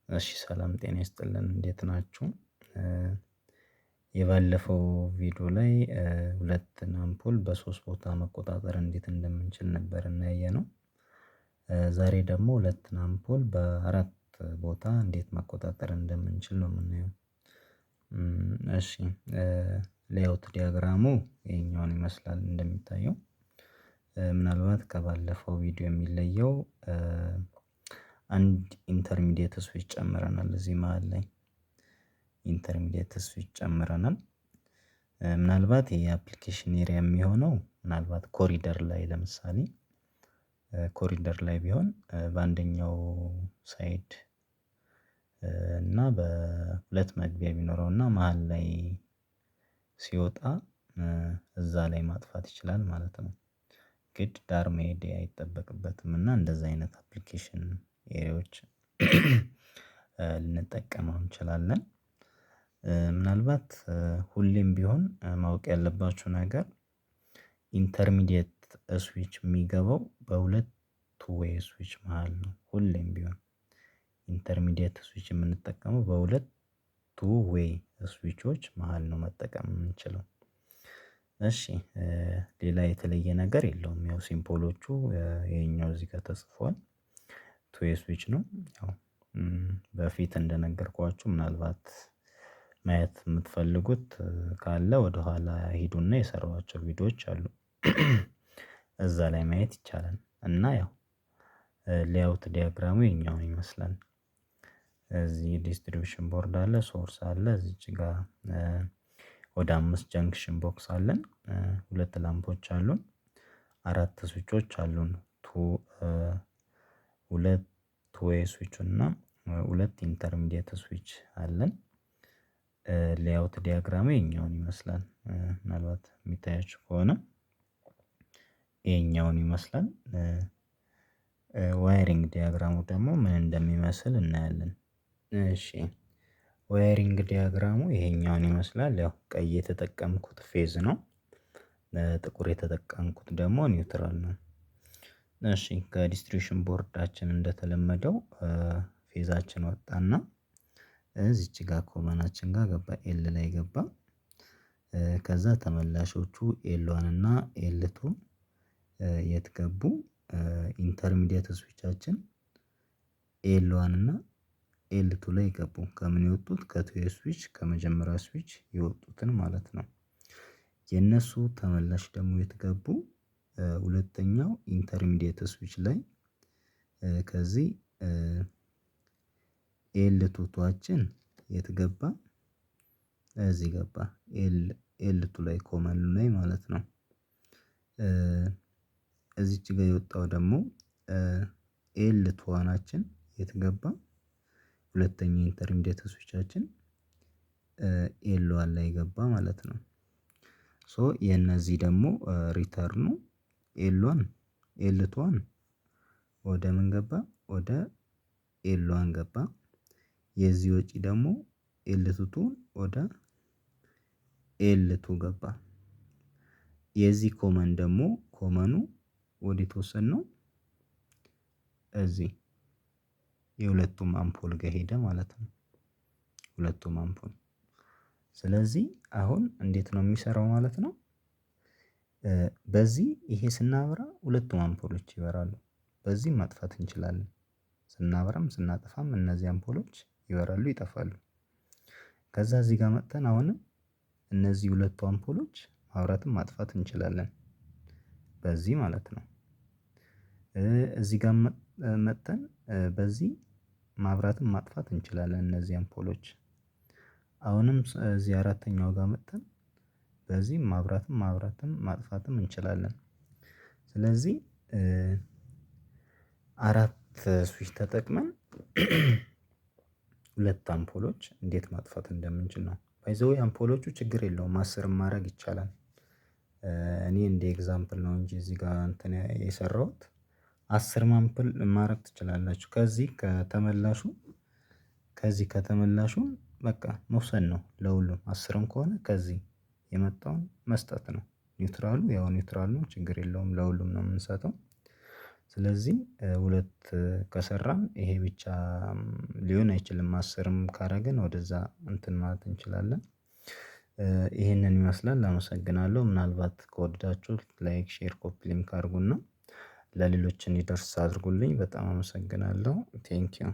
እሺ ሰላም ጤና ይስጥልን እንዴት ናችሁ? የባለፈው ቪዲዮ ላይ ሁለትን አምፖል በሶስት ቦታ መቆጣጠር እንዴት እንደምንችል ነበር እና ያየነው። ዛሬ ደግሞ ሁለትን አምፖል በአራት ቦታ እንዴት መቆጣጠር እንደምንችል ነው የምናየው። እሺ ሌአውት ዲያግራሙ ይሄኛውን ይመስላል እንደሚታየው። ምናልባት ከባለፈው ቪዲዮ የሚለየው አንድ ኢንተርሚዲየት ስዊች ጨምረናል እዚህ መሃል ላይ ኢንተርሚዲየት ስዊች ጨምረናል። ምናልባት የአፕሊኬሽን ኤሪያ የሚሆነው ምናልባት ኮሪደር ላይ ለምሳሌ ኮሪደር ላይ ቢሆን በአንደኛው ሳይድ እና በሁለት መግቢያ ቢኖረው እና መሃል ላይ ሲወጣ እዛ ላይ ማጥፋት ይችላል ማለት ነው። ግድ ዳር መሄድ አይጠበቅበትም እና እንደዛ አይነት አፕሊኬሽን ኤሪያዎች ልንጠቀመው እንችላለን። ምናልባት ሁሌም ቢሆን ማወቅ ያለባችሁ ነገር ኢንተርሚዲየት ስዊች የሚገባው በሁለት ቱ ዌይ ስዊች መሃል ነው። ሁሌም ቢሆን ኢንተርሚዲየት ስዊች የምንጠቀመው በሁለት ቱ ዌይ ስዊቾች መሃል ነው መጠቀም የምንችለው። እሺ ሌላ የተለየ ነገር የለውም። ያው ሲምፖሎቹ ይሄኛው እዚህ ጋር ተጽፏል ቱ ዌይ ስዊች ነው። ያው በፊት እንደነገርኳችሁ ምናልባት ማየት የምትፈልጉት ካለ ወደኋላ ሂዱና የሰራኋቸው ቪዲዮዎች አሉ። እዛ ላይ ማየት ይቻላል። እና ያው ሌአውት ዲያግራሙ ይሄኛውን ይመስላል። እዚህ ዲስትሪቢዩሽን ቦርድ አለ ሶርስ አለ እዚች ጋር ወደ 5 ጀንክሽን ቦክስ አለን። ሁለት ላምፖች አሉን። አራት ስዊቾች አሉን። ሁለት ቱ ዌይ ስዊች እና ሁለት ኢንተርሚዲየት ስዊች አለን። ሌአውት ዲያግራሙ ይሄኛውን ይመስላል። ምናልባት የሚታያችሁ ከሆነ ይሄኛውን ይመስላል። ዋየሪንግ ዲያግራሙ ደግሞ ምን እንደሚመስል እናያለን። እሺ ዋየሪንግ ዲያግራሙ ይሄኛውን ይመስላል። ያው ቀይ የተጠቀምኩት ፌዝ ነው። ጥቁር የተጠቀምኩት ደግሞ ኒውትራል ነው። እሺ ከዲስትሪቢዩሽን ቦርዳችን እንደተለመደው ፌዛችን ወጣና እዚች ጋር ኮመናችን ጋር ገባ ኤል ላይ ገባ። ከዛ ተመላሾቹ ኤል ዋን እና ኤል ቱ የት ገቡ? ኢንተርሚዲየት ስዊቻችን ኤል ዋን እና ኤል ቱ ላይ ገቡ። ከምን የወጡት? ከቱ ዌይ ስዊች ከመጀመሪያ ስዊች የወጡትን ማለት ነው። የነሱ ተመላሽ ደግሞ የት ገቡ? ሁለተኛው ኢንተርሚዲየት ስዊች ላይ ከዚህ ኤል ቱቷችን የት ገባ? እዚህ ገባ ኤል ቱ ላይ ኮመን ላይ ማለት ነው። እዚች ጋር የወጣው ደግሞ ኤል ቱ ዋናችን የት ገባ? ሁለተኛው ኢንተርሚዲየት ስዊቻችን ኤል ዋን ላይ ገባ ማለት ነው። ሶ የነዚህ ደግሞ ሪተርኑ ኤል ዋን ኤል ቱ ዋን ወደ ምን ገባ? ወደ ኤል ዋን ገባ። የዚህ ወጪ ደግሞ ኤል ቱ ቱ ወደ ኤል ቱ ገባ። የዚህ ኮመን ደግሞ ኮመኑ ወዴት ወሰድነው? እዚህ የሁለቱም አምፖል ጋር ሄደ ማለት ነው። ሁለቱም አምፖል ስለዚህ አሁን እንዴት ነው የሚሰራው ማለት ነው። በዚህ ይሄ ስናበራ ሁለቱም አምፖሎች ይበራሉ። በዚህም ማጥፋት እንችላለን። ስናበራም ስናጠፋም እነዚህ አምፖሎች ይበራሉ ይጠፋሉ። ከዛ እዚህ ጋር መጥተን አሁንም እነዚህ ሁለቱ አምፖሎች ማብራትም ማጥፋት እንችላለን። በዚህ ማለት ነው። እዚህ ጋር መጥተን በዚህ ማብራትም ማጥፋት እንችላለን እነዚህ አምፖሎች። አሁንም እዚህ አራተኛው ጋር መጥተን በዚህ ማብራትም ማጥፋትም እንችላለን። ስለዚህ አራት ስዊች ተጠቅመን ሁለት አምፖሎች እንዴት ማጥፋት እንደምንችል ነው። ባይ ዘ ዌይ አምፖሎቹ ችግር የለውም 10ም ማድረግ ይቻላል። እኔ እንደ ኤግዛምፕል ነው እንጂ እዚህ ጋር እንትን የሰራሁት 10 አምፖል ማድረግ ትችላላችሁ። ከዚህ ከተመላሹ በቃ መውሰድ ነው ለሁሉም 10ም ከሆነ ከዚህ የመጣውን መስጠት ነው። ኒውትራሉ ያው ኒውትራል ነው ችግር የለውም ለሁሉም ነው የምንሰጠው። ስለዚህ ሁለት ከሰራን ይሄ ብቻ ሊሆን አይችልም። አስርም ካረግን ወደዛ እንትን ማለት እንችላለን። ይሄንን ይመስላል አመሰግናለሁ። ምናልባት ከወደዳችሁት ላይክ ሼር ኮፒ ሊንክ አድርጉና ለሌሎች እንዲደርስ አድርጉልኝ። በጣም አመሰግናለሁ ቴንኪው